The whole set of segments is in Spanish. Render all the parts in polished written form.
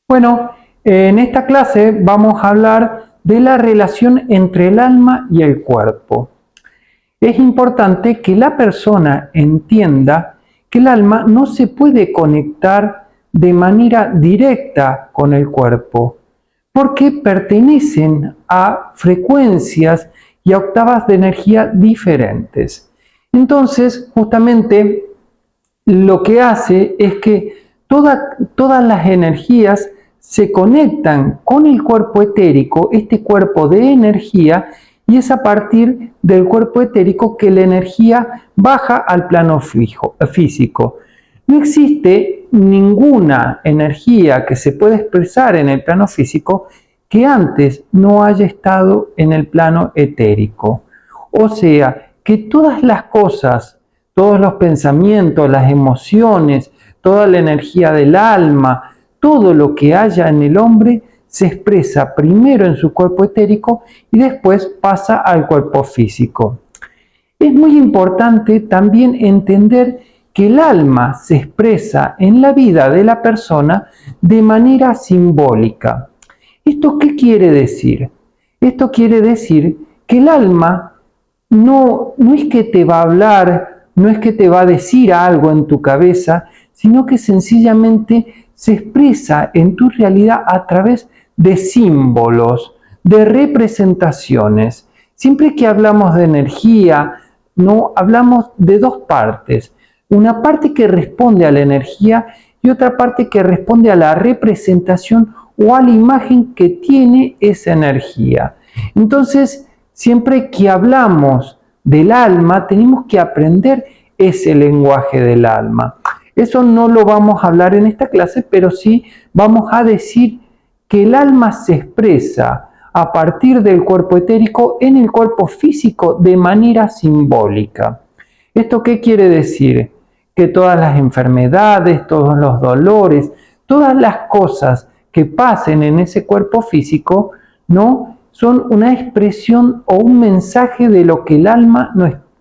Bueno, en esta clase vamos a hablar de la relación entre el alma y el cuerpo. Es importante que la persona entienda que el alma no se puede conectar de manera directa con el cuerpo, porque pertenecen a frecuencias y a octavas de energía diferentes. Entonces, justamente lo que hace es que todas las energías se conectan con el cuerpo etérico, este cuerpo de energía, y es a partir del cuerpo etérico que la energía baja al plano físico. No existe ninguna energía que se pueda expresar en el plano físico que antes no haya estado en el plano etérico. O sea, que todas las cosas, todos los pensamientos, las emociones, toda la energía del alma, todo lo que haya en el hombre se expresa primero en su cuerpo etérico y después pasa al cuerpo físico. Es muy importante también entender que el alma se expresa en la vida de la persona de manera simbólica. ¿Esto qué quiere decir? Esto quiere decir que el alma no es que te va a hablar, no es que te va a decir algo en tu cabeza, sino que sencillamente se expresa en tu realidad a través de símbolos, de representaciones. Siempre que hablamos de energía, no hablamos de dos partes. Una parte que responde a la energía y otra parte que responde a la representación o a la imagen que tiene esa energía. Entonces, siempre que hablamos del alma, tenemos que aprender ese lenguaje del alma. Eso no lo vamos a hablar en esta clase, pero sí vamos a decir que el alma se expresa a partir del cuerpo etérico en el cuerpo físico de manera simbólica. ¿Esto qué quiere decir? Que todas las enfermedades, todos los dolores, todas las cosas que pasen en ese cuerpo físico, ¿no?, son una expresión o un mensaje de lo que el alma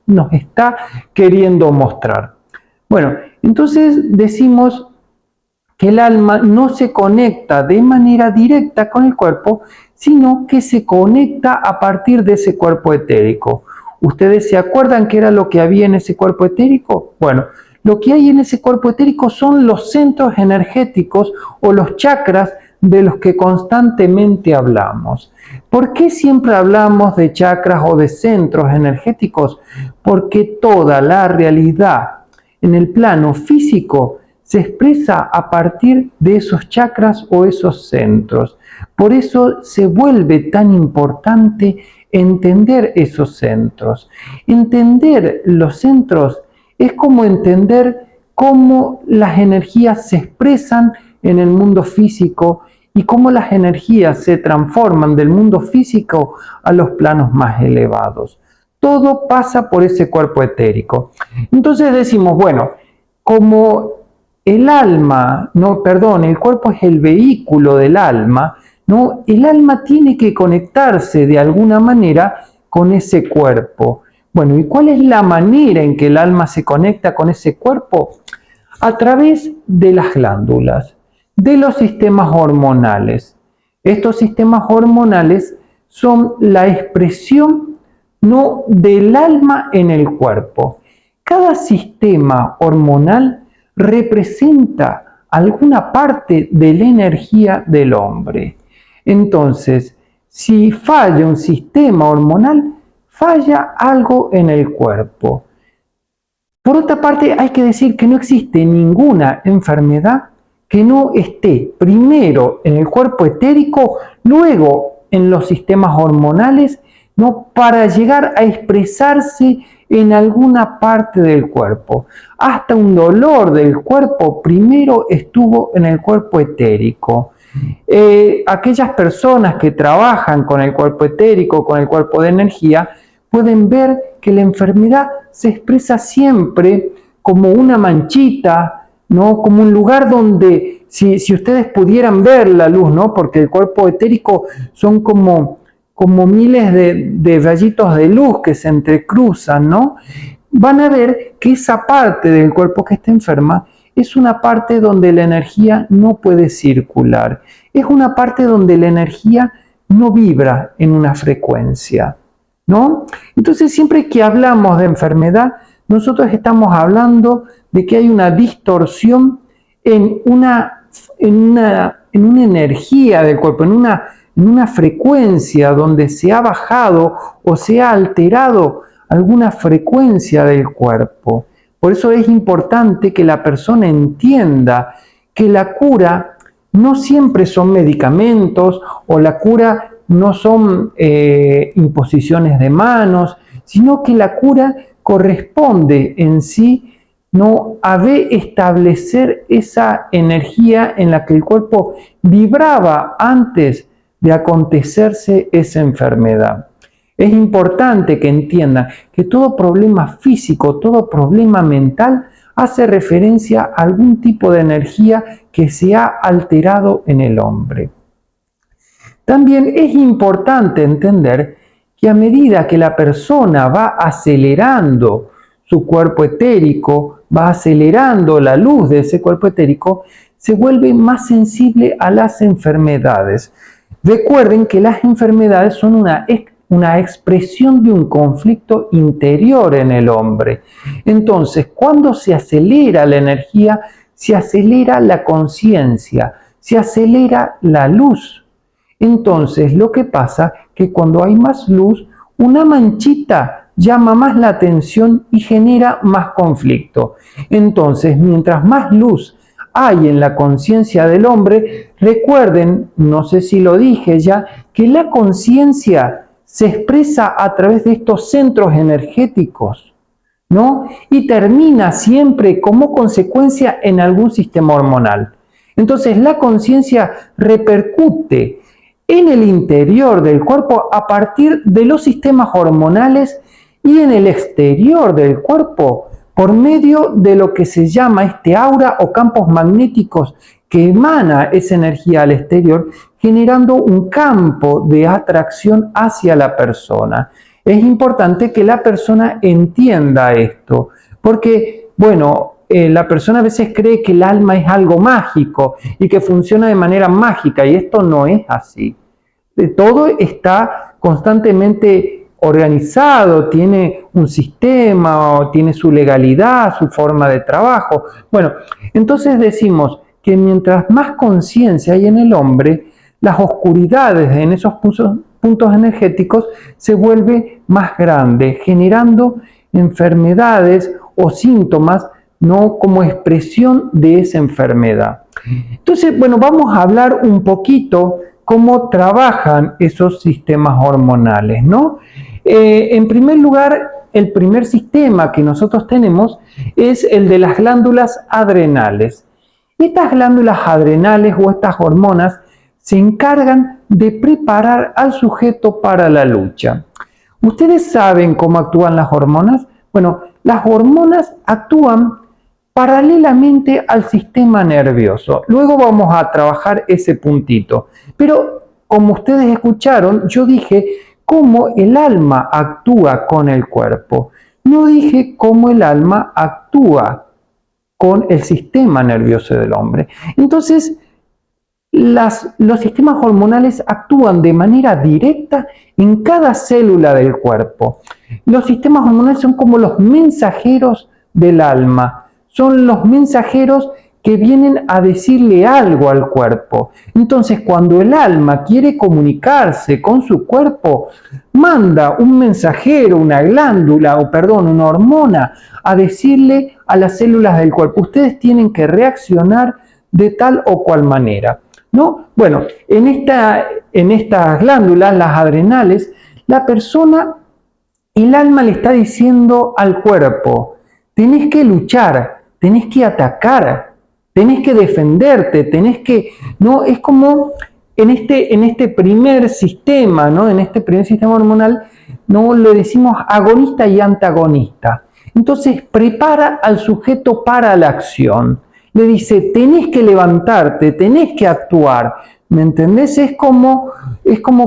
nos está queriendo mostrar. Bueno, entonces decimos que el alma no se conecta de manera directa con el cuerpo, sino que se conecta a partir de ese cuerpo etérico. ¿Ustedes se acuerdan qué era lo que había en ese cuerpo etérico? Bueno, lo que hay en ese cuerpo etérico son los centros energéticos o los chakras de los que constantemente hablamos. ¿Por qué siempre hablamos de chakras o de centros energéticos? Porque toda la realidad en el plano físico se expresa a partir de esos chakras o esos centros. Por eso se vuelve tan importante entender esos centros. Entender los centros es como entender cómo las energías se expresan en el mundo físico y cómo las energías se transforman del mundo físico a los planos más elevados. Todo pasa por ese cuerpo etérico. Entonces decimos, bueno, como el alma, el cuerpo es el vehículo del alma, ¿no? El alma tiene que conectarse de alguna manera con ese cuerpo. Bueno, ¿y cuál es la manera en que el alma se conecta con ese cuerpo? A través de las glándulas, de los sistemas hormonales. Estos sistemas hormonales son la expresión, ¿no?, del alma en el cuerpo. Cada sistema hormonal representa alguna parte de la energía del hombre. Entonces, si falla un sistema hormonal, falla algo en el cuerpo. Por otra parte, hay que decir que no existe ninguna enfermedad que no esté primero en el cuerpo etérico, luego en los sistemas hormonales, ¿no?, para llegar a expresarse en alguna parte del cuerpo. Hasta un dolor del cuerpo primero estuvo en el cuerpo etérico. Aquellas personas que trabajan con el cuerpo etérico, con el cuerpo de energía, pueden ver que la enfermedad se expresa siempre como una manchita, ¿no?, como un lugar donde, si ustedes pudieran ver la luz, ¿no?, porque el cuerpo etérico son como miles de rayitos de luz que se entrecruzan, ¿no?, van a ver que esa parte del cuerpo que está enferma es una parte donde la energía no puede circular. Es una parte donde la energía no vibra en una frecuencia, ¿no? Entonces, siempre que hablamos de enfermedad, nosotros estamos hablando de que hay una distorsión en una energía del cuerpo, en una frecuencia donde se ha bajado o se ha alterado alguna frecuencia del cuerpo. Por eso es importante que la persona entienda que la cura no siempre son medicamentos o la cura no son imposiciones de manos, sino que la cura corresponde en sí no a establecer esa energía en la que el cuerpo vibraba antes de acontecerse esa enfermedad. Es importante que entiendan que todo problema físico, todo problema mental hace referencia a algún tipo de energía que se ha alterado en el hombre. También es importante entender que a medida que la persona va acelerando su cuerpo etérico, va acelerando la luz de ese cuerpo etérico, se vuelve más sensible a las enfermedades. Recuerden que las enfermedades son una expresión de un conflicto interior en el hombre. Entonces, cuando se acelera la energía, se acelera la conciencia, se acelera la luz. Entonces, lo que pasa es que cuando hay más luz, una manchita llama más la atención y genera más conflicto. Entonces, mientras más luz hay en la conciencia del hombre, recuerden, no sé si lo dije ya, que la conciencia se expresa a través de estos centros energéticos, ¿no? Y termina siempre como consecuencia en algún sistema hormonal. Entonces, la conciencia repercute en el interior del cuerpo a partir de los sistemas hormonales y en el exterior del cuerpo por medio de lo que se llama este aura o campos magnéticos que emana esa energía al exterior, generando un campo de atracción hacia la persona. Es importante que la persona entienda esto, porque, bueno, la persona a veces cree que el alma es algo mágico y que funciona de manera mágica, y esto no es así. Todo está constantemente organizado, tiene un sistema, tiene su legalidad, su forma de trabajo. Bueno, entonces decimos que mientras más conciencia hay en el hombre, las oscuridades en esos puntos energéticos se vuelven más grandes, generando enfermedades o síntomas no como expresión de esa enfermedad. Entonces, bueno, vamos a hablar un poquito cómo trabajan esos sistemas hormonales, ¿no? En primer lugar, el primer sistema que nosotros tenemos es el de las glándulas adrenales. Estas glándulas adrenales o estas hormonas se encargan de preparar al sujeto para la lucha. ¿Ustedes saben cómo actúan las hormonas? Bueno, las hormonas actúan paralelamente al sistema nervioso. Luego vamos a trabajar ese puntito. Pero como ustedes escucharon, yo dije cómo el alma actúa con el cuerpo. No dije cómo el alma actúa con el sistema nervioso del hombre. Entonces, los sistemas hormonales actúan de manera directa en cada célula del cuerpo. Los sistemas hormonales son como los mensajeros del alma. Son los mensajeros que vienen a decirle algo al cuerpo. Entonces, cuando el alma quiere comunicarse con su cuerpo, manda un mensajero, una glándula, una hormona, a decirle a las células del cuerpo, ustedes tienen que reaccionar de tal o cual manera, ¿no? Bueno, en estas glándulas, las adrenales, la persona, el alma le está diciendo al cuerpo, tenés que luchar, tenés que atacar, tenés que defenderte, no, es como en este primer sistema, ¿no? En este primer sistema hormonal, no le decimos agonista y antagonista. Entonces prepara al sujeto para la acción. Le dice, tenés que levantarte, tenés que actuar. ¿Me entendés? Es como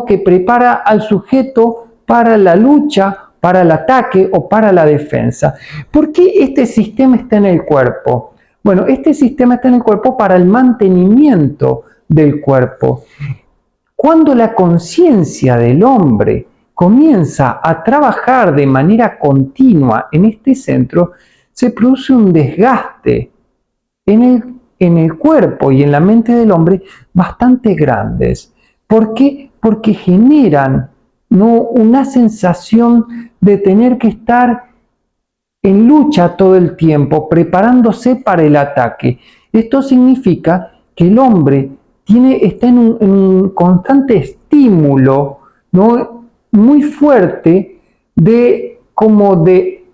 que prepara al sujeto para la lucha, para el ataque o para la defensa. ¿Por qué este sistema está en el cuerpo? Bueno, este sistema está en el cuerpo para el mantenimiento del cuerpo. Cuando la conciencia del hombre comienza a trabajar de manera continua en este centro, se produce un desgaste en el cuerpo y en la mente del hombre bastante grandes. ¿Por qué? Porque generan, ¿no?, una sensación de tener que estar en lucha todo el tiempo, preparándose para el ataque. Esto significa que el hombre está en un constante estímulo, ¿no?, muy fuerte de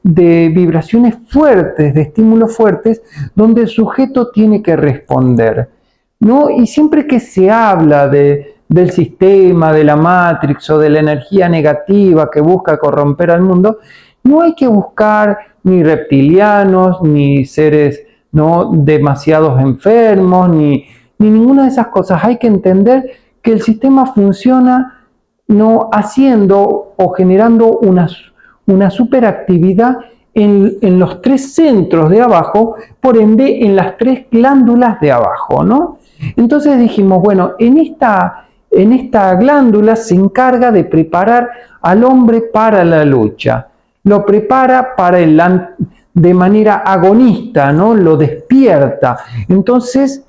vibraciones fuertes, de estímulos fuertes, donde el sujeto tiene que responder, ¿no? Y siempre que se habla del sistema, de la Matrix o de la energía negativa que busca corromper al mundo, no hay que buscar ni reptilianos, ni seres, ¿no?, demasiados enfermos, ni ninguna de esas cosas. Hay que entender que el sistema funciona, ¿no?, haciendo o generando una superactividad en los 3 centros de abajo, por ende en las 3 glándulas de abajo, ¿no? Entonces dijimos, bueno, en esta glándula se encarga de preparar al hombre para la lucha. Lo prepara de manera agonista, ¿no? Lo despierta. Entonces,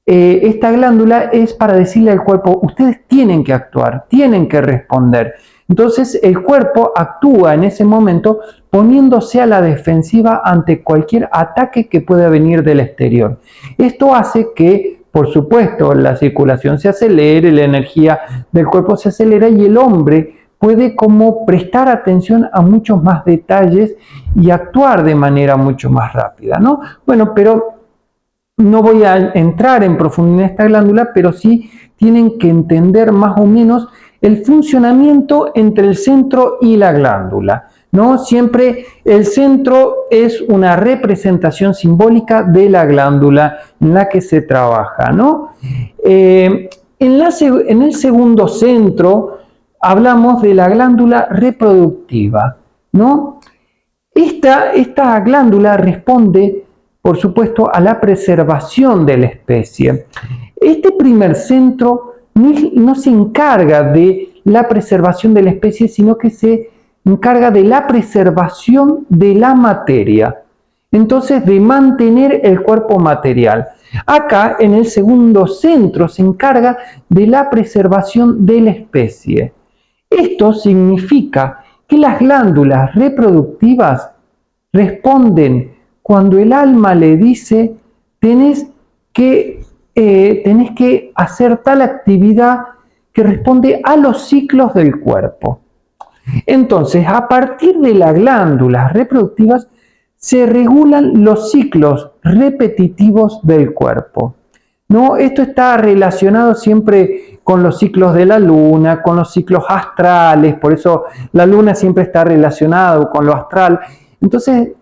esta glándula es para decirle al cuerpo, ustedes tienen que actuar, tienen que responder. Entonces, el cuerpo actúa en ese momento poniéndose a la defensiva ante cualquier ataque que pueda venir del exterior. Esto hace que, por supuesto, la circulación se acelere, la energía del cuerpo se acelera y el hombre puede como prestar atención a muchos más detalles y actuar de manera mucho más rápida, ¿no? Bueno, pero no voy a entrar en profundidad en esta glándula, pero sí tienen que entender más o menos el funcionamiento entre el centro y la glándula, ¿no? Siempre el centro es una representación simbólica de la glándula en la que se trabaja, ¿no? En el segundo centro hablamos de la glándula reproductiva, ¿no? Esta glándula responde, por supuesto, a la preservación de la especie. Este primer centro no se encarga de la preservación de la especie, sino que se encarga de la preservación de la materia. Entonces, de mantener el cuerpo material. Acá, en el segundo centro, se encarga de la preservación de la especie. Esto significa que las glándulas reproductivas responden cuando el alma le dice, tenés que hacer tal actividad que responde a los ciclos del cuerpo. Entonces, a partir de las glándulas reproductivas se regulan los ciclos repetitivos del cuerpo, ¿no? Esto está relacionado siempre con los ciclos de la luna, con los ciclos astrales, por eso la luna siempre está relacionada con lo astral. Entonces,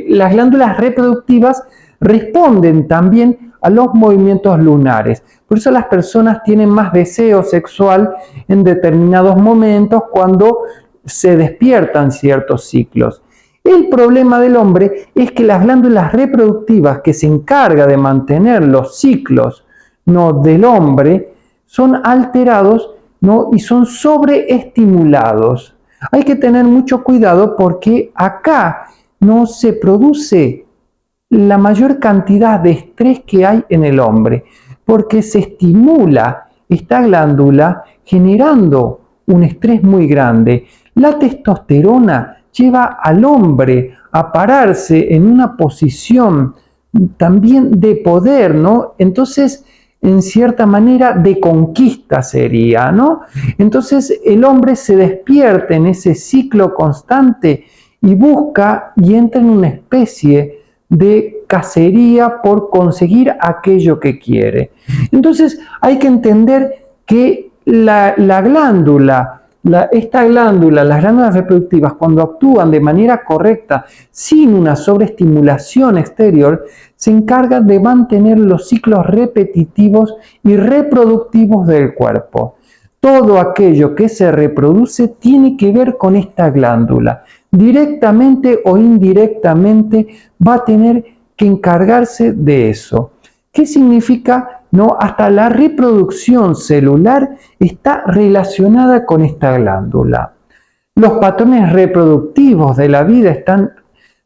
las glándulas reproductivas responden también a los movimientos lunares. Por eso las personas tienen más deseo sexual en determinados momentos cuando se despiertan ciertos ciclos. El problema del hombre es que las glándulas reproductivas que se encargan de mantener los ciclos, ¿no?, del hombre son alterados, ¿no?, y son sobreestimulados. Hay que tener mucho cuidado porque acá no se produce la mayor cantidad de estrés que hay en el hombre, porque se estimula esta glándula generando un estrés muy grande. La testosterona lleva al hombre a pararse en una posición también de poder, ¿no? Entonces, en cierta manera, de conquista sería, ¿no? Entonces, el hombre se despierta en ese ciclo constante y busca y entra en una especie de cacería por conseguir aquello que quiere. Entonces, hay que entender que esta glándula, las glándulas reproductivas, cuando actúan de manera correcta, sin una sobreestimulación exterior, se encargan de mantener los ciclos repetitivos y reproductivos del cuerpo. Todo aquello que se reproduce tiene que ver con esta glándula. Directamente o indirectamente va a tener que encargarse de eso. ¿Qué significa? No, hasta la reproducción celular está relacionada con esta glándula. Los patrones reproductivos de la vida están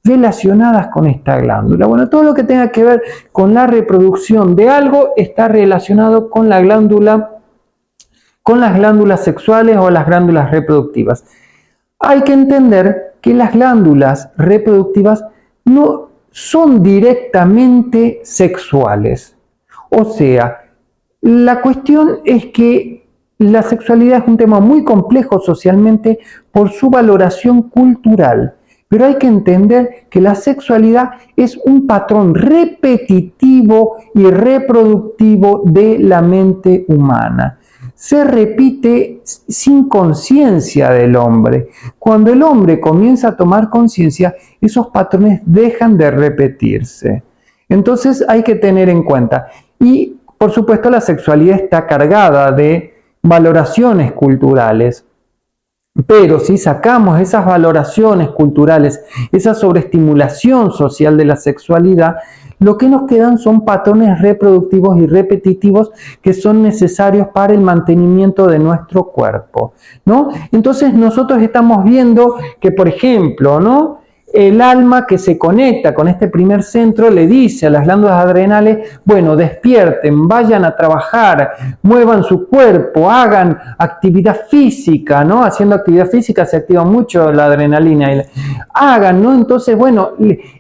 relacionadas con esta glándula. Bueno, todo lo que tenga que ver con la reproducción de algo está relacionado con la glándula, con las glándulas sexuales o las glándulas reproductivas. Hay que entender que las glándulas reproductivas no son directamente sexuales. O sea, la cuestión es que la sexualidad es un tema muy complejo socialmente por su valoración cultural. Pero hay que entender que la sexualidad es un patrón repetitivo y reproductivo de la mente humana. Se repite sin conciencia del hombre. Cuando el hombre comienza a tomar conciencia, esos patrones dejan de repetirse. Entonces hay que tener en cuenta. Y por supuesto la sexualidad está cargada de valoraciones culturales. Pero si sacamos esas valoraciones culturales, esa sobreestimulación social de la sexualidad, lo que nos quedan son patrones reproductivos y repetitivos que son necesarios para el mantenimiento de nuestro cuerpo, ¿no? Entonces nosotros estamos viendo que, por ejemplo, ¿no?, el alma que se conecta con este primer centro le dice a las glándulas adrenales, bueno, despierten, vayan a trabajar, muevan su cuerpo, hagan actividad física, ¿no? Haciendo actividad física se activa mucho la adrenalina. Hagan, ¿no? Entonces, bueno,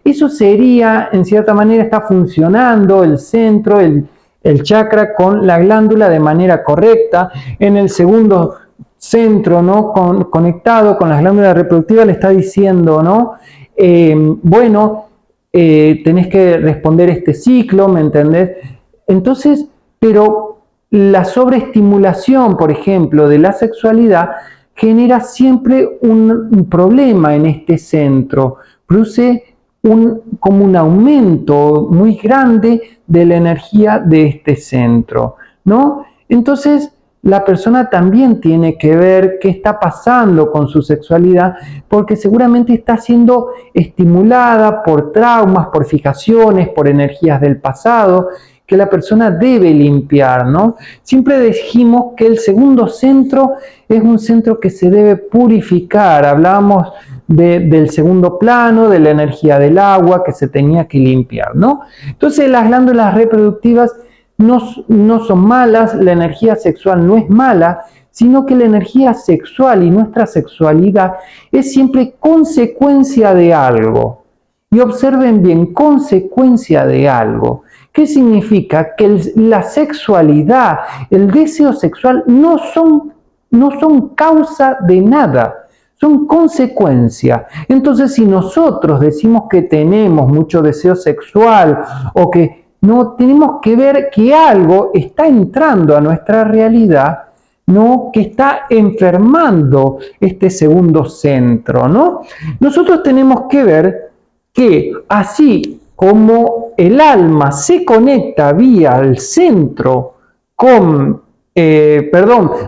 eso sería, en cierta manera, está funcionando el centro, el chakra con la glándula de manera correcta. En el segundo centro, ¿no?, conectado con las glándulas reproductivas, le está diciendo, ¿no?, tenés que responder este ciclo, ¿me entendés? Entonces, pero la sobreestimulación, por ejemplo, de la sexualidad genera siempre un problema en este centro, produce como un aumento muy grande de la energía de este centro, ¿no? Entonces, la persona también tiene que ver qué está pasando con su sexualidad, porque seguramente está siendo estimulada por traumas, por fijaciones, por energías del pasado, que la persona debe limpiar, ¿no? Siempre dijimos que el segundo centro es un centro que se debe purificar. Hablábamos del segundo plano, de la energía del agua que se tenía que limpiar, ¿no? Entonces las glándulas reproductivas no son malas, la energía sexual no es mala, sino que la energía sexual y nuestra sexualidad es siempre consecuencia de algo. Y observen bien, consecuencia de algo. ¿Qué significa? Que la sexualidad, el deseo sexual no son causa de nada, son consecuencia. Entonces, si nosotros decimos que tenemos mucho deseo sexual o que no, tenemos que ver que algo está entrando a nuestra realidad, ¿no?, que está enfermando este segundo centro, ¿no? Nosotros tenemos que ver que así como el alma se conecta vía el centro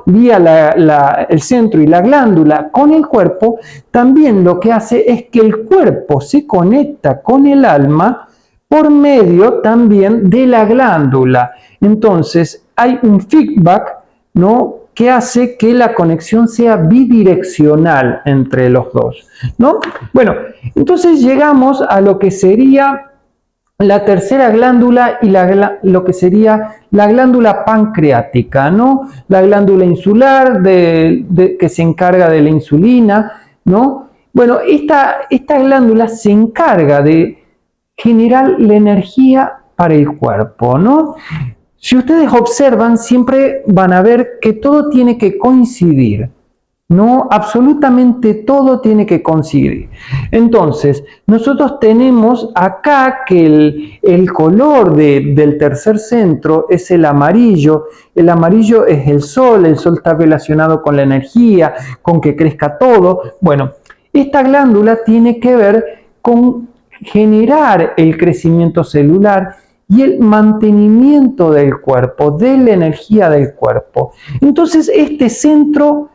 vía el centro y la glándula con el cuerpo, también lo que hace es que el cuerpo se conecta con el alma por medio también de la glándula. Entonces hay un feedback, ¿no?, que hace que la conexión sea bidireccional entre los dos, ¿no? Bueno, entonces llegamos a lo que sería la tercera glándula y lo que sería la glándula pancreática, ¿no? La glándula insular que se encarga de la insulina, ¿no? Bueno, esta glándula se encarga de generar la energía para el cuerpo, ¿no? Si ustedes observan, siempre van a ver que todo tiene que coincidir, ¿no? Absolutamente todo tiene que coincidir. Entonces, nosotros tenemos acá que el color del tercer centro es el amarillo. El amarillo es el sol está relacionado con la energía, con que crezca todo. Bueno, esta glándula tiene que ver con generar el crecimiento celular y el mantenimiento del cuerpo, de la energía del cuerpo. Entonces, este centro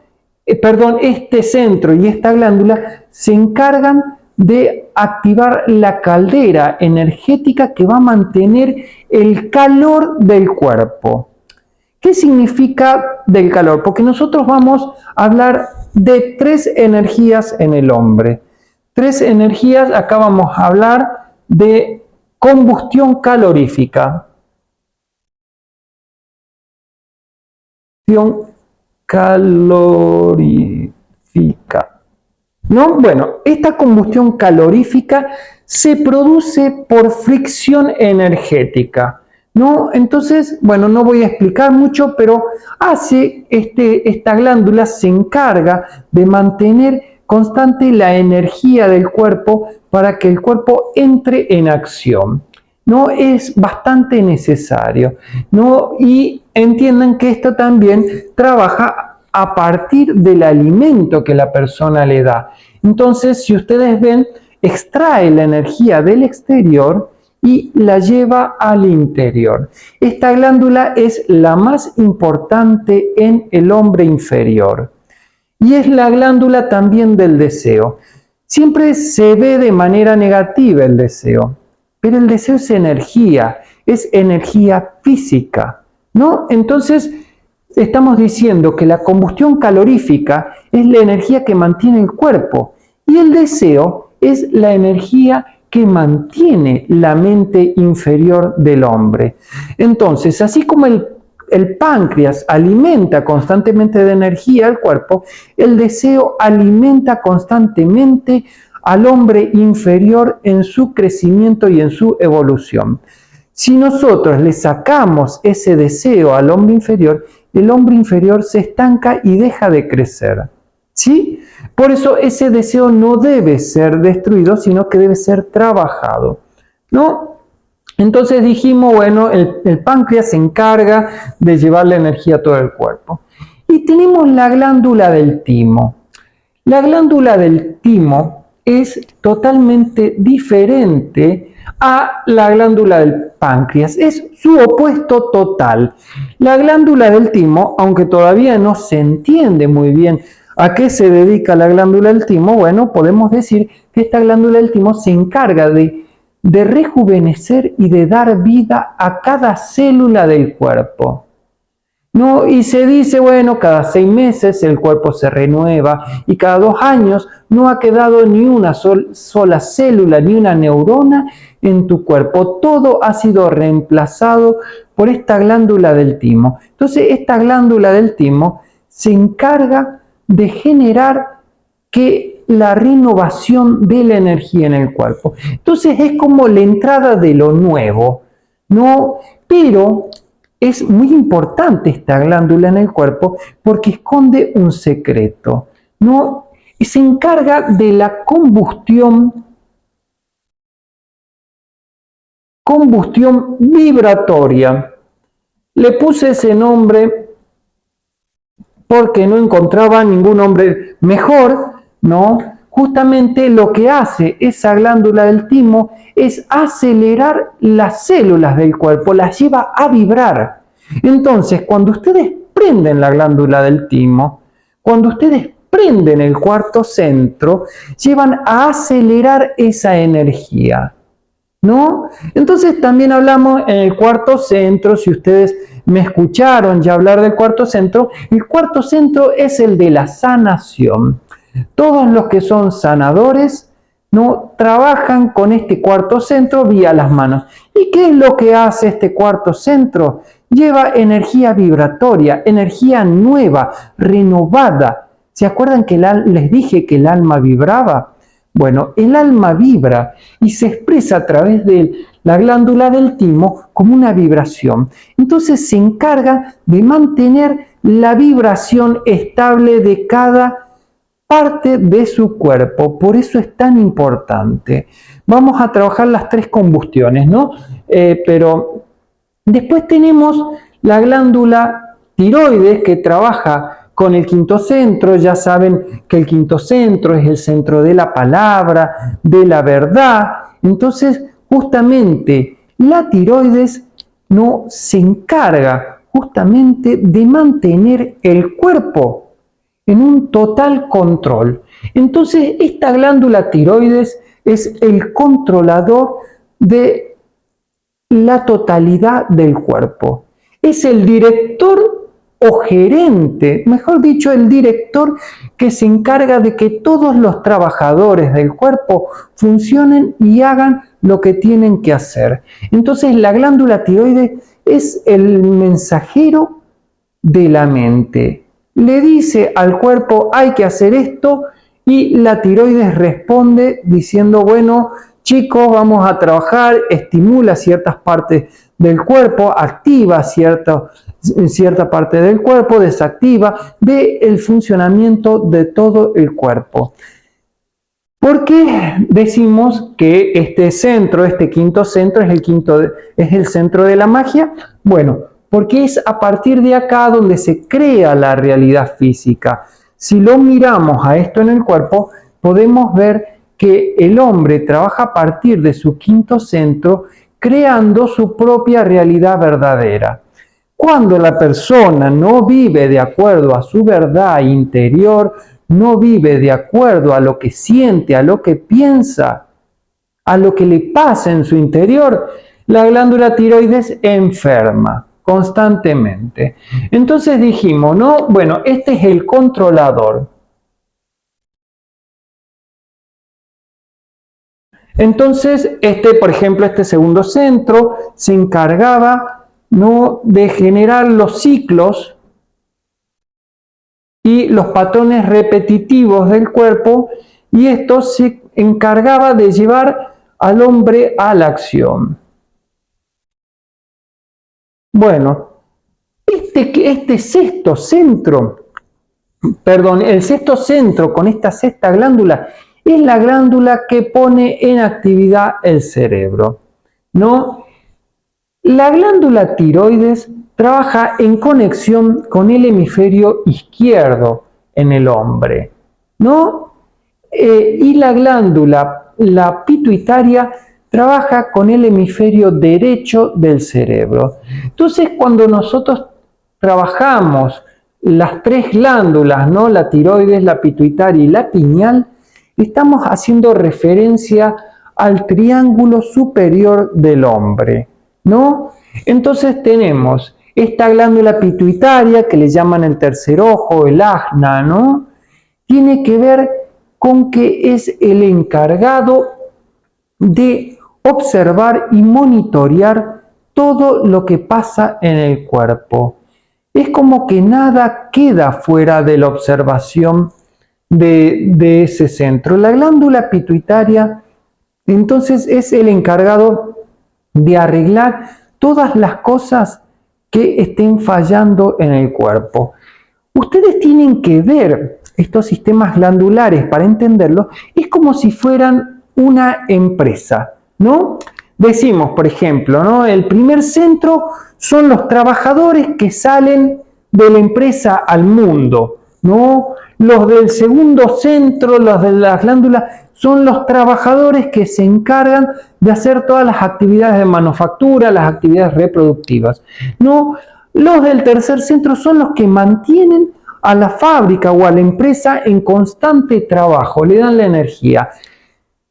y esta glándula se encargan de activar la caldera energética que va a mantener el calor del cuerpo. ¿Qué significa del calor? Porque nosotros vamos a hablar de 3 energías en el hombre. 3 energías, acá vamos a hablar de combustión calorífica. Calorífica. ¿No? Bueno, esta combustión calorífica se produce por fricción energética. ¿No? Entonces, bueno, no voy a explicar mucho, pero esta glándula se encarga de mantener constante la energía del cuerpo para que el cuerpo entre en acción. ¿No? Es bastante necesario, ¿no? Y entiendan que esto también trabaja a partir del alimento que la persona le da. Entonces, si ustedes ven, extrae la energía del exterior y la lleva al interior. Esta glándula es la más importante en el hombre inferior y es la glándula también del deseo. Siempre se ve de manera negativa el deseo, pero el deseo es energía física, ¿no? Entonces, estamos diciendo que la combustión calorífica es la energía que mantiene el cuerpo y el deseo es la energía que mantiene la mente inferior del hombre. Entonces, así como el páncreas alimenta constantemente de energía al cuerpo, el deseo alimenta constantemente al hombre inferior en su crecimiento y en su evolución. Si nosotros le sacamos ese deseo al hombre inferior, el hombre inferior se estanca y deja de crecer. ¿Sí? Por eso ese deseo no debe ser destruido, sino que debe ser trabajado, ¿no? Entonces dijimos, bueno, el páncreas se encarga de llevar la energía a todo el cuerpo. Y tenemos la glándula del timo. La glándula del timo es totalmente diferente a la glándula del páncreas. Es su opuesto total. La glándula del timo, aunque todavía no se entiende muy bien a qué se dedica la glándula del timo, bueno, podemos decir que esta glándula del timo se encarga de rejuvenecer y de dar vida a cada célula del cuerpo. ¿No? Y se dice, bueno, cada 6 meses el cuerpo se renueva y cada 2 años no ha quedado ni una sola célula, ni una neurona en tu cuerpo. Todo ha sido reemplazado por esta glándula del timo. Entonces, esta glándula del timo se encarga de generar la renovación de la energía en el cuerpo. Entonces, es como la entrada de lo nuevo, ¿no? Pero es muy importante esta glándula en el cuerpo porque esconde un secreto, ¿no? Y se encarga de la combustión vibratoria. Le puse ese nombre porque no encontraba ningún nombre mejor, ¿no? Justamente lo que hace esa glándula del timo es acelerar las células del cuerpo, las lleva a vibrar. Entonces, cuando ustedes prenden la glándula del timo, cuando ustedes prenden el cuarto centro, llevan a acelerar esa energía, ¿no? Entonces también hablamos en el cuarto centro, si ustedes me escucharon ya hablar del cuarto centro, el cuarto centro es el de la sanación. Todos los que son sanadores, ¿no? Trabajan con este cuarto centro vía las manos. ¿Y qué es lo que hace este cuarto centro? Lleva energía vibratoria, energía nueva, renovada. ¿Se acuerdan que les dije que el alma vibraba? Bueno, el alma vibra y se expresa a través de la glándula del timo como una vibración. Entonces se encarga de mantener la vibración estable de cada parte de su cuerpo. Por eso es tan importante. Vamos a trabajar las 3 combustiones, ¿no? Pero después tenemos la glándula tiroides que trabaja con el quinto centro. Ya saben que el quinto centro es el centro de la palabra, de la verdad. Entonces, justamente, la tiroides no se encarga justamente de mantener el cuerpo en un total control. Entonces, esta glándula tiroides es el controlador de la totalidad del cuerpo. Es el director o gerente, mejor dicho, el director que se encarga de que todos los trabajadores del cuerpo funcionen y hagan lo que tienen que hacer. Entonces, la glándula tiroides es el mensajero de la mente. Le dice al cuerpo, hay que hacer esto, y la tiroides responde diciendo, bueno, chicos, vamos a trabajar, estimula ciertas partes del cuerpo, activa cierta parte del cuerpo, desactiva, ve el funcionamiento de todo el cuerpo. ¿Por qué decimos que este centro, este quinto centro, es el centro de la magia? Bueno, porque es a partir de acá donde se crea la realidad física. Si lo miramos a esto en el cuerpo, podemos ver que el hombre trabaja a partir de su quinto centro, creando su propia realidad verdadera. Cuando la persona no vive de acuerdo a su verdad interior, no vive de acuerdo a lo que siente, a lo que piensa, a lo que le pasa en su interior, la glándula tiroides enferma constantemente. Entonces dijimos, ¿no? Bueno, este es el controlador. Entonces, por ejemplo, este segundo centro se encargaba, ¿no?, de generar los ciclos y los patrones repetitivos del cuerpo, y esto se encargaba de llevar al hombre a la acción. Bueno, el sexto centro con esta sexta glándula es la glándula que pone en actividad el cerebro, ¿no? La glándula tiroides trabaja en conexión con el hemisferio izquierdo en el hombre, ¿no? Y la glándula, la pituitaria, trabaja con el hemisferio derecho del cerebro. Entonces, cuando nosotros trabajamos las tres glándulas, ¿no?, la tiroides, la pituitaria y la pineal, estamos haciendo referencia al triángulo superior del hombre, ¿no? Entonces tenemos esta glándula pituitaria, que le llaman el tercer ojo, el ajna, ¿no? Tiene que ver con que es el encargado de observar y monitorear todo lo que pasa en el cuerpo. Es como que nada queda fuera de la observación de ese centro. La glándula pituitaria, entonces, es el encargado de arreglar todas las cosas que estén fallando en el cuerpo. Ustedes tienen que ver estos sistemas glandulares para entenderlo. Es como si fueran una empresa, ¿no? Decimos, por ejemplo, ¿no?, el primer centro son los trabajadores que salen de la empresa al mundo, ¿no? Los del segundo centro, los de las glándulas, son los trabajadores que se encargan de hacer todas las actividades de manufactura, las actividades reproductivas, ¿no? Los del tercer centro son los que mantienen a la fábrica o a la empresa en constante trabajo, le dan la energía.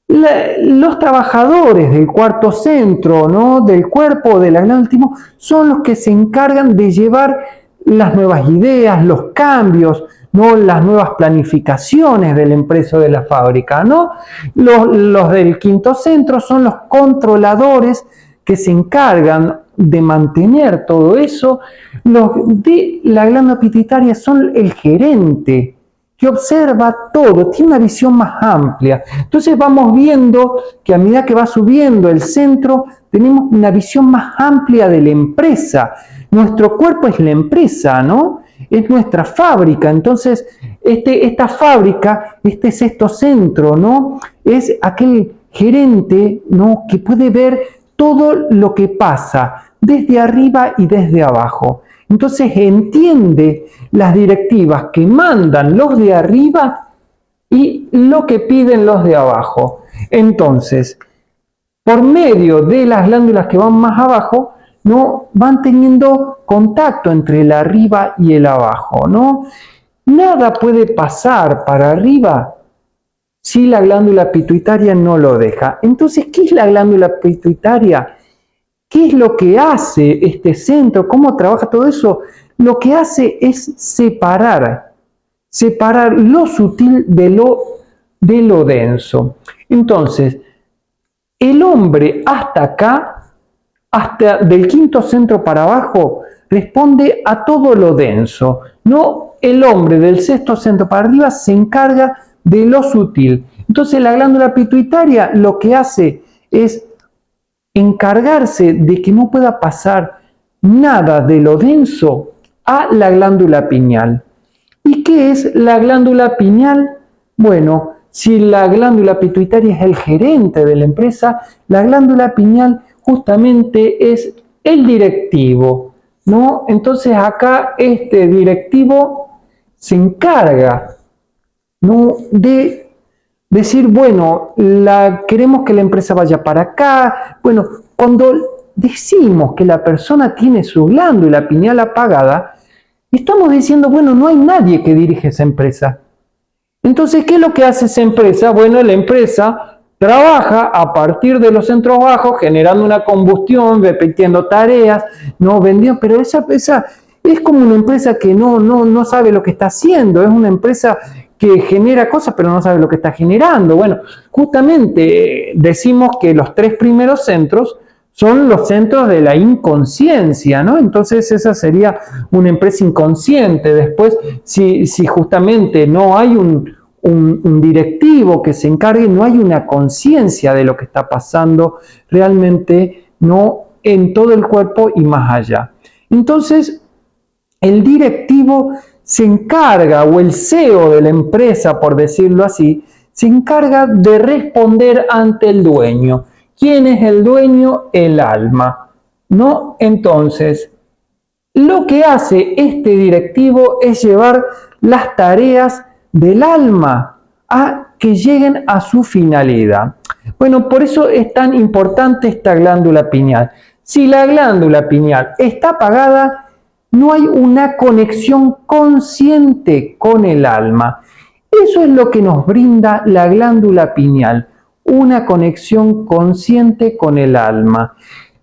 Los trabajadores del cuarto centro, ¿no?, del cuerpo, de la glándula, son los que se encargan de llevar las nuevas ideas, los cambios, ¿no?, las nuevas planificaciones de la empresa o de la fábrica, ¿no? Los del quinto centro son los controladores que se encargan de mantener todo eso. Los de la glándula pituitaria son el gerente que observa todo, tiene una visión más amplia. Entonces vamos viendo que a medida que va subiendo el centro, tenemos una visión más amplia de la empresa. Nuestro cuerpo es la empresa, ¿no? Es nuestra fábrica. Entonces, esta fábrica, este sexto centro, ¿no?, es aquel gerente, ¿no?, que puede ver todo lo que pasa desde arriba y desde abajo. Entonces entiende las directivas que mandan los de arriba y lo que piden los de abajo. Entonces, por medio de las glándulas que van más abajo, ¿no?, van teniendo contacto entre el arriba y el abajo, ¿no? Nada puede pasar para arriba si la glándula pituitaria no lo deja. Entonces, ¿qué es la glándula pituitaria? ¿Qué es lo que hace este centro? ¿Cómo trabaja todo eso? Lo que hace es separar lo sutil de lo denso. Entonces, el hombre hasta acá, hasta del quinto centro para abajo, responde a todo lo denso. No, el hombre del sexto centro para arriba se encarga de lo sutil. Entonces, la glándula pituitaria lo que hace es encargarse de que no pueda pasar nada de lo denso a la glándula pineal. ¿Y qué es la glándula pineal? Bueno, si la glándula pituitaria es el gerente de la empresa, la glándula pineal justamente es el directivo, ¿no? Entonces acá este directivo se encarga, ¿no?, de decir, bueno, queremos que la empresa vaya para acá. Bueno, cuando decimos que la persona tiene su glándula pineal apagada, estamos diciendo, bueno, no hay nadie que dirige esa empresa. Entonces, ¿qué es lo que hace esa empresa? Bueno, la empresa trabaja a partir de los centros bajos, generando una combustión, repitiendo tareas, no vendiendo, pero esa es como una empresa que no sabe lo que está haciendo, es una empresa que genera cosas pero no sabe lo que está generando. Bueno, justamente decimos que los tres primeros centros son los centros de la inconsciencia, ¿no? Entonces esa sería una empresa inconsciente. Después, si justamente no hay un directivo que se encargue, no hay una conciencia de lo que está pasando realmente, no en todo el cuerpo y más allá. Entonces, el directivo se encarga, o el CEO de la empresa, por decirlo así, se encarga de responder ante el dueño. ¿Quién es el dueño? El alma, ¿no? Entonces, lo que hace este directivo es llevar las tareas del alma a que lleguen a su finalidad. Bueno, por eso es tan importante esta glándula pineal. Si la glándula pineal está apagada, no hay una conexión consciente con el alma. Eso es lo que nos brinda la glándula pineal, una conexión consciente con el alma.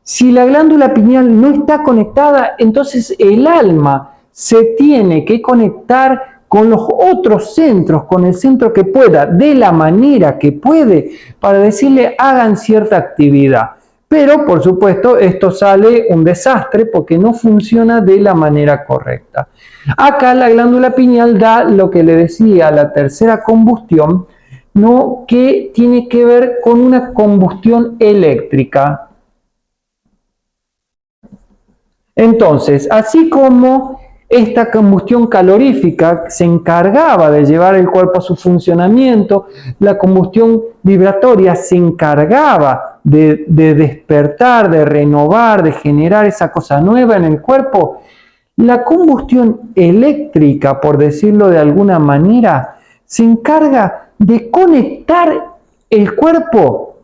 Si la glándula pineal no está conectada, entonces el alma se tiene que conectar con los otros centros, con el centro que pueda, de la manera que puede, para decirle hagan cierta actividad. Pero, por supuesto, esto sale un desastre porque no funciona de la manera correcta. Acá la glándula pineal da lo que le decía, la tercera combustión, ¿no?, que tiene que ver con una combustión eléctrica. Entonces, así como esta combustión calorífica se encargaba de llevar el cuerpo a su funcionamiento, la combustión vibratoria se encargaba de despertar, de renovar, de generar esa cosa nueva en el cuerpo. La combustión eléctrica, por decirlo de alguna manera, se encarga de conectar el cuerpo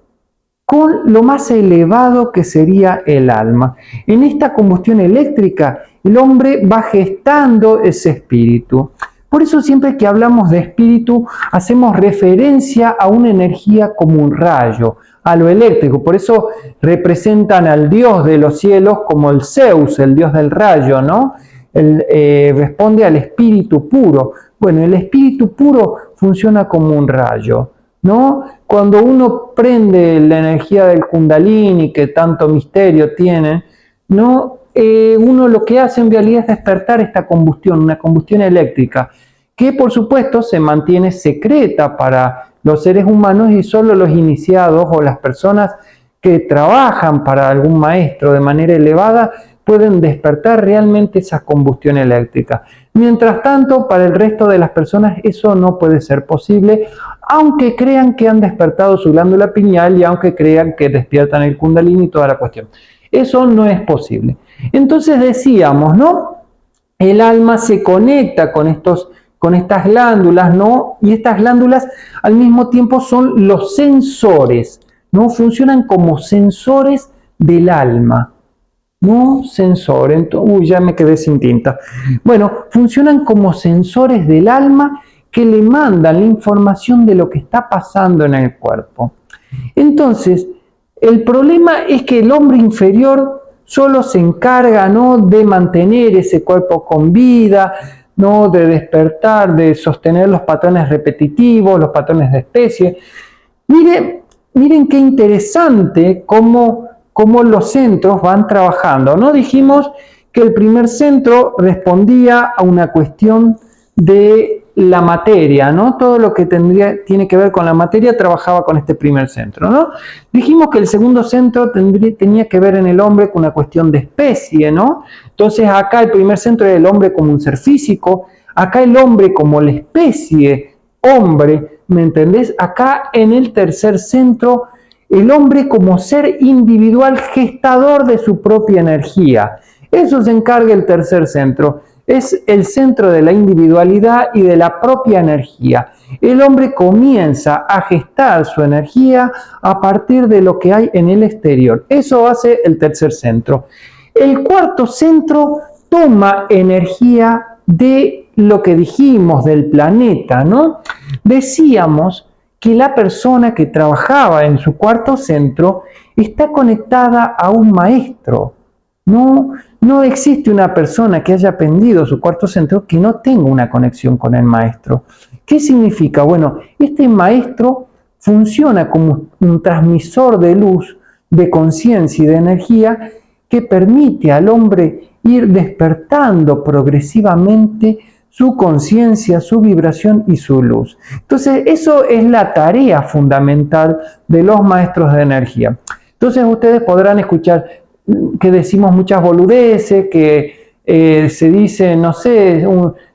con lo más elevado que sería el alma. En esta combustión eléctrica, el hombre va gestando ese espíritu. Por eso siempre que hablamos de espíritu, hacemos referencia a una energía como un rayo, a lo eléctrico. Por eso representan al dios de los cielos como el Zeus, el dios del rayo, ¿no? Responde al espíritu puro. Bueno, el espíritu puro funciona como un rayo, ¿no? Cuando uno prende la energía del Kundalini, que tanto misterio tiene, ¿no?, uno lo que hace en realidad es despertar esta combustión, una combustión eléctrica, que por supuesto se mantiene secreta para los seres humanos y solo los iniciados o las personas que trabajan para algún maestro de manera elevada pueden despertar realmente esa combustión eléctrica. Mientras tanto, para el resto de las personas eso no puede ser posible, aunque crean que han despertado su glándula pineal y aunque crean que despiertan el Kundalini y toda la cuestión. Eso no es posible. Entonces decíamos, ¿no?, el alma se conecta con estas glándulas, ¿no? Y estas glándulas al mismo tiempo son los sensores, ¿no? Funcionan como sensores del alma. No sensor, ya me quedé sin tinta. Bueno, funcionan como sensores del alma que le mandan la información de lo que está pasando en el cuerpo. Entonces, el problema es que el hombre inferior solo se encarga, ¿no?, de mantener ese cuerpo con vida, ¿no?, de despertar, de sostener los patrones repetitivos, los patrones de especie. Miren qué interesante cómo los centros van trabajando, ¿no? Dijimos que el primer centro respondía a una cuestión de la materia, ¿no? Todo lo que tiene que ver con la materia trabajaba con este primer centro, ¿no? Dijimos que el segundo centro tenía que ver en el hombre con una cuestión de especie, ¿no? Entonces acá el primer centro era el hombre como un ser físico, acá el hombre como la especie hombre, ¿me entendés? Acá en el tercer centro el hombre como ser individual gestador de su propia energía. Eso se encarga el tercer centro. Es el centro de la individualidad y de la propia energía. El hombre comienza a gestar su energía a partir de lo que hay en el exterior. Eso hace el tercer centro. El cuarto centro toma energía de lo que dijimos del planeta, ¿no? Decíamos que la persona que trabajaba en su cuarto centro está conectada a un maestro. No existe una persona que haya aprendido su cuarto centro que no tenga una conexión con el maestro. ¿Qué significa? Bueno, este maestro funciona como un transmisor de luz, de conciencia y de energía que permite al hombre ir despertando progresivamente su conciencia, su vibración y su luz. Entonces, eso es la tarea fundamental de los maestros de energía. Entonces, ustedes podrán escuchar que decimos muchas boludeces, que se dice, no sé,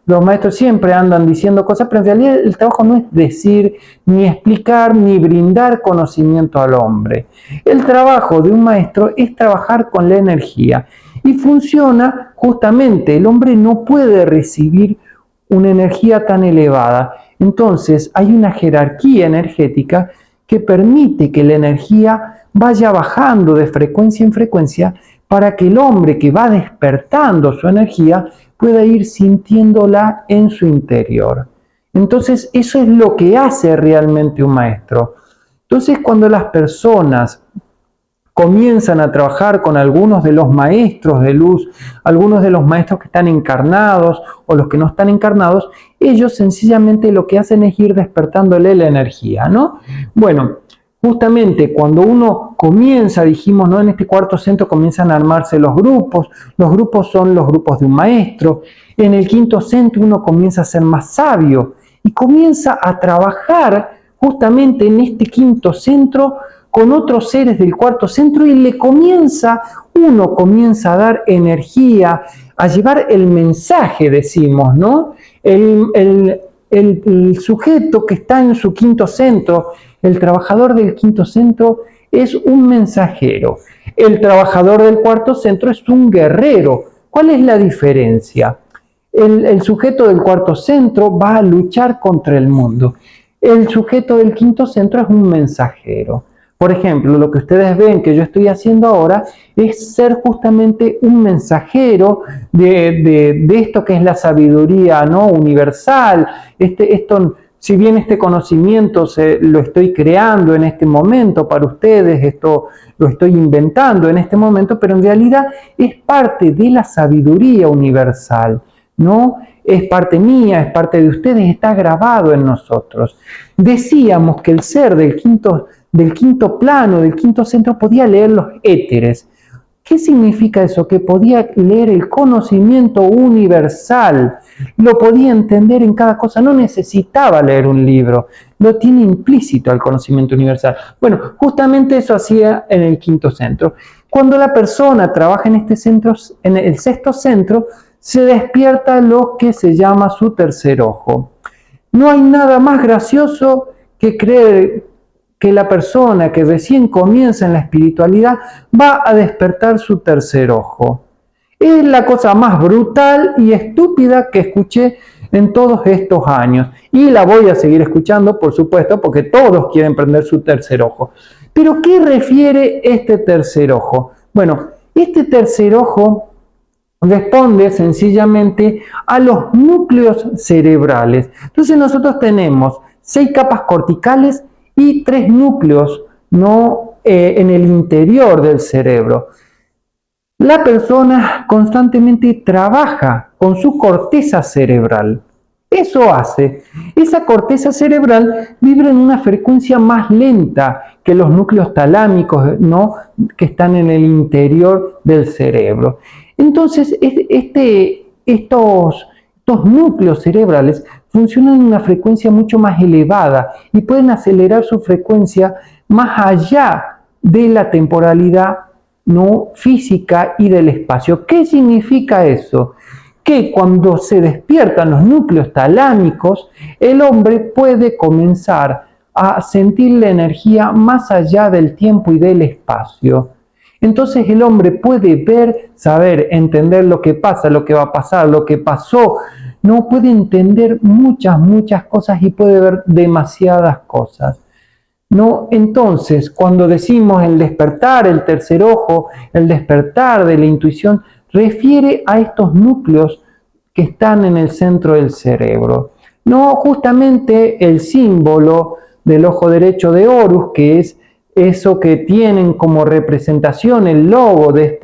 los maestros siempre andan diciendo cosas, pero en realidad el trabajo no es decir, ni explicar, ni brindar conocimiento al hombre. El trabajo de un maestro es trabajar con la energía y funciona justamente, el hombre no puede recibir una energía tan elevada. Entonces hay una jerarquía energética que permite que la energía vaya bajando de frecuencia en frecuencia para que el hombre que va despertando su energía pueda ir sintiéndola en su interior. Entonces eso es lo que hace realmente un maestro. Entonces cuando las personas comienzan a trabajar con algunos de los maestros de luz, algunos de los maestros que están encarnados o los que no están encarnados, ellos sencillamente lo que hacen es ir despertándole la energía, ¿no? Bueno, justamente cuando uno comienza, dijimos, ¿no?, en este cuarto centro comienzan a armarse los grupos son los grupos de un maestro, en el quinto centro uno comienza a ser más sabio y comienza a trabajar justamente en este quinto centro con otros seres del cuarto centro y uno comienza a dar energía, a llevar el mensaje, decimos, ¿no? El sujeto que está en su quinto centro, el trabajador del quinto centro es un mensajero. El trabajador del cuarto centro es un guerrero. ¿Cuál es la diferencia? El sujeto del cuarto centro va a luchar contra el mundo. El sujeto del quinto centro es un mensajero. Por ejemplo, lo que ustedes ven que yo estoy haciendo ahora es ser justamente un mensajero de esto que es la sabiduría, ¿no?, universal. Si bien este conocimiento lo estoy creando en este momento para ustedes, esto lo estoy inventando en este momento, pero en realidad es parte de la sabiduría universal, ¿no? Es parte mía, es parte de ustedes, está grabado en nosotros. Decíamos que el ser del quinto plano, del quinto centro, podía leer los éteres. ¿Qué significa eso? Que podía leer el conocimiento universal, lo podía entender en cada cosa, no necesitaba leer un libro, lo tiene implícito al conocimiento universal. Bueno, justamente eso hacía en el quinto centro. Cuando la persona trabaja en este centro, en el sexto centro, se despierta lo que se llama su tercer ojo. No hay nada más gracioso que creer que la persona que recién comienza en la espiritualidad va a despertar su tercer ojo. Es la cosa más brutal y estúpida que escuché en todos estos años. Y la voy a seguir escuchando, por supuesto, porque todos quieren prender su tercer ojo. Pero, ¿qué refiere este tercer ojo? Bueno, este tercer ojo responde sencillamente a los núcleos cerebrales. Entonces nosotros tenemos 6 capas corticales y 3 núcleos, ¿no? En el interior del cerebro. La persona constantemente trabaja con su corteza cerebral. Eso hace, esa corteza cerebral vibra en una frecuencia más lenta que los núcleos talámicos, ¿no? Que están en el interior del cerebro. Entonces, estos núcleos cerebrales funcionan en una frecuencia mucho más elevada y pueden acelerar su frecuencia más allá de la temporalidad, ¿no? Física y del espacio. ¿Qué significa eso? Que cuando se despiertan los núcleos talámicos, el hombre puede comenzar a sentir la energía más allá del tiempo y del espacio. Entonces el hombre puede ver, saber, entender lo que pasa, lo que va a pasar, lo que pasó. No puede entender muchas cosas y puede ver demasiadas cosas. No, entonces, cuando decimos el despertar, el tercer ojo, el despertar de la intuición, refiere a estos núcleos que están en el centro del cerebro. No, justamente el símbolo del ojo derecho de Horus, que es eso que tienen como representación el logo de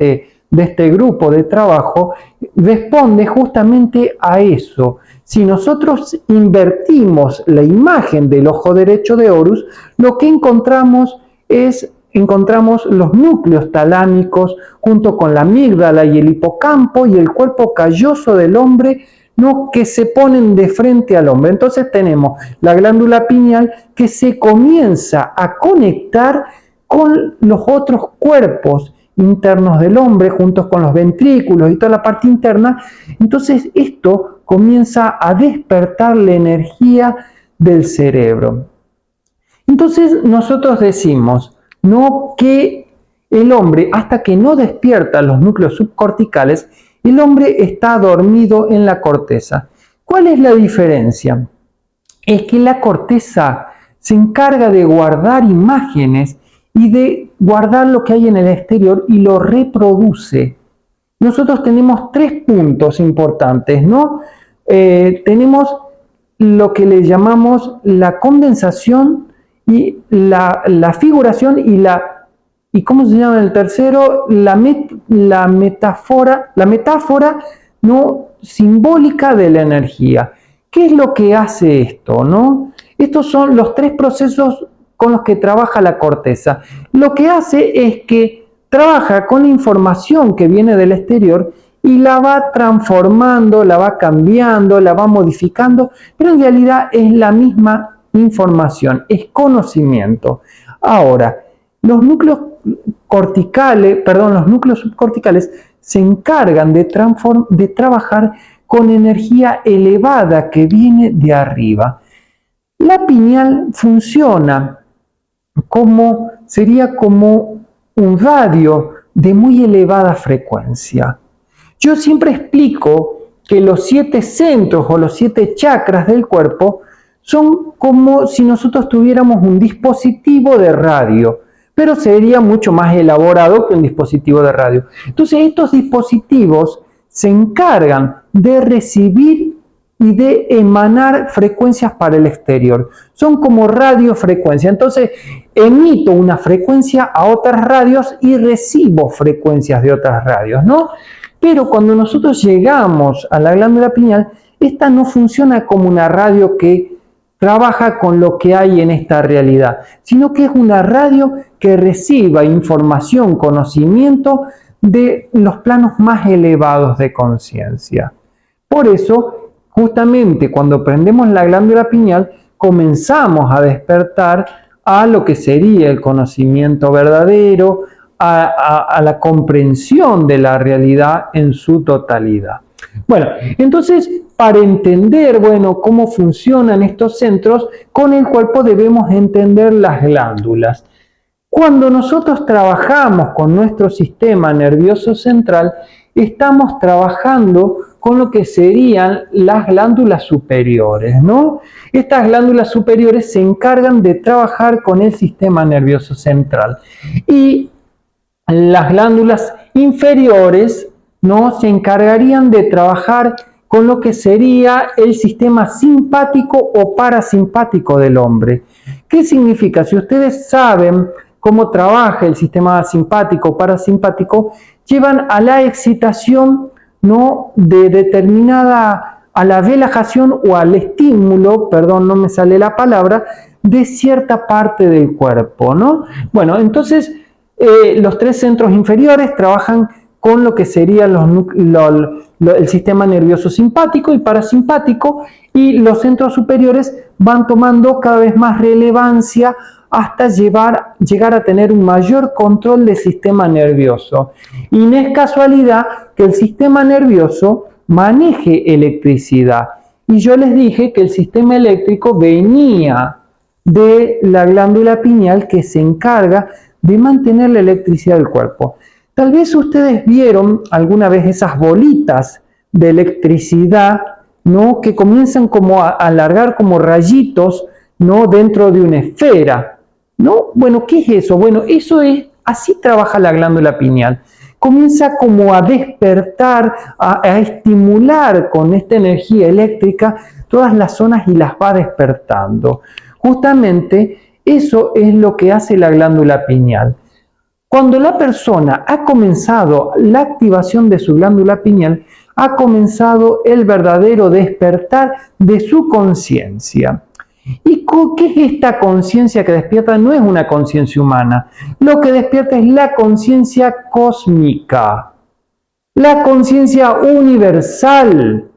este grupo de trabajo, responde justamente a eso. Si nosotros invertimos la imagen del ojo derecho de Horus, lo que encontramos los núcleos talámicos junto con la amígdala y el hipocampo y el cuerpo calloso del hombre, ¿no? Que se ponen de frente al hombre. Entonces tenemos la glándula pineal que se comienza a conectar con los otros cuerpos internos del hombre, juntos con los ventrículos y toda la parte interna. Entonces esto comienza a despertar la energía del cerebro. Entonces nosotros decimos, no, que el hombre, hasta que no despierta los núcleos subcorticales, el hombre está dormido en la corteza. ¿Cuál es la diferencia? Es que la corteza se encarga de guardar imágenes y de guardar lo que hay en el exterior y lo reproduce. Nosotros tenemos 3 puntos importantes, ¿no? Tenemos lo que le llamamos la condensación y la figuración y ¿cómo se llama el tercero? La metáfora, ¿no? Simbólica de la energía. ¿Qué es lo que hace esto, no? Estos son los 3 procesos con los que trabaja la corteza. Lo que hace es que trabaja con la información que viene del exterior y la va transformando, la va cambiando, la va modificando, pero en realidad es la misma información, es conocimiento. Ahora, los núcleos subcorticales se encargan de trabajar con energía elevada que viene de arriba. La pineal funciona sería como un radio de muy elevada frecuencia. Yo siempre explico que los 7 centros o los 7 chakras del cuerpo son como si nosotros tuviéramos un dispositivo de radio, pero sería mucho más elaborado que un dispositivo de radio. Entonces estos dispositivos se encargan de recibir y de emanar frecuencias para el exterior. Son como radiofrecuencia. Entonces emito una frecuencia a otras radios y recibo frecuencias de otras radios, ¿no? Pero cuando nosotros llegamos a la glándula pineal, esta no funciona como una radio que trabaja con lo que hay en esta realidad, sino que es una radio que reciba información, conocimiento de los planos más elevados de conciencia. Por eso, justamente cuando prendemos la glándula pineal, comenzamos a despertar a lo que sería el conocimiento verdadero, a la comprensión de la realidad en su totalidad. Bueno, entonces, para entender, cómo funcionan estos centros, con el cuerpo debemos entender las glándulas. Cuando nosotros trabajamos con nuestro sistema nervioso central, estamos trabajando con lo que serían las glándulas superiores, ¿no? Estas glándulas superiores se encargan de trabajar con el sistema nervioso central. Y las glándulas inferiores, ¿no? Se encargarían de trabajar con lo que sería el sistema simpático o parasimpático del hombre. ¿Qué significa? Si ustedes saben cómo trabaja el sistema simpático o parasimpático, llevan a la excitación, ¿no?, de determinada, a la relajación o al estímulo, perdón, no me sale la palabra, de cierta parte del cuerpo, ¿no? Bueno, entonces los tres centros inferiores trabajan con lo que sería el sistema nervioso simpático y parasimpático, y los centros superiores van tomando cada vez más relevancia hasta llegar a tener un mayor control del sistema nervioso. Y no es casualidad que el sistema nervioso maneje electricidad. Y yo les dije que el sistema eléctrico venía de la glándula pineal, que se encarga de mantener la electricidad del cuerpo. Tal vez ustedes vieron alguna vez esas bolitas de electricidad, ¿no?, que comienzan como a alargar como rayitos, ¿no?, dentro de una esfera, ¿no? Bueno, ¿qué es eso? Bueno, eso es, así trabaja la glándula pineal. Comienza como a despertar, a estimular con esta energía eléctrica todas las zonas y las va despertando. Justamente eso es lo que hace la glándula pineal. Cuando la persona ha comenzado la activación de su glándula pineal, ha comenzado el verdadero despertar de su conciencia. ¿Y qué es esta conciencia que despierta? No es una conciencia humana. Lo que despierta es la conciencia cósmica, la conciencia universal.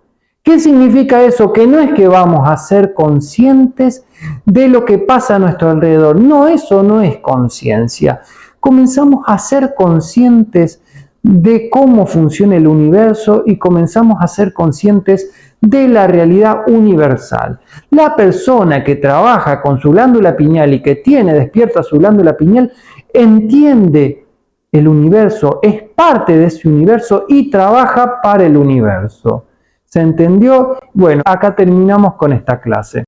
¿Qué significa eso? Que no es que vamos a ser conscientes de lo que pasa a nuestro alrededor. No, eso no es conciencia. Comenzamos a ser conscientes de cómo funciona el universo y comenzamos a ser conscientes de la realidad universal. La persona que trabaja con su glándula pineal y que tiene despierta su glándula pineal entiende el universo, es parte de ese universo y trabaja para el universo. ¿Se entendió? Bueno, acá terminamos con esta clase.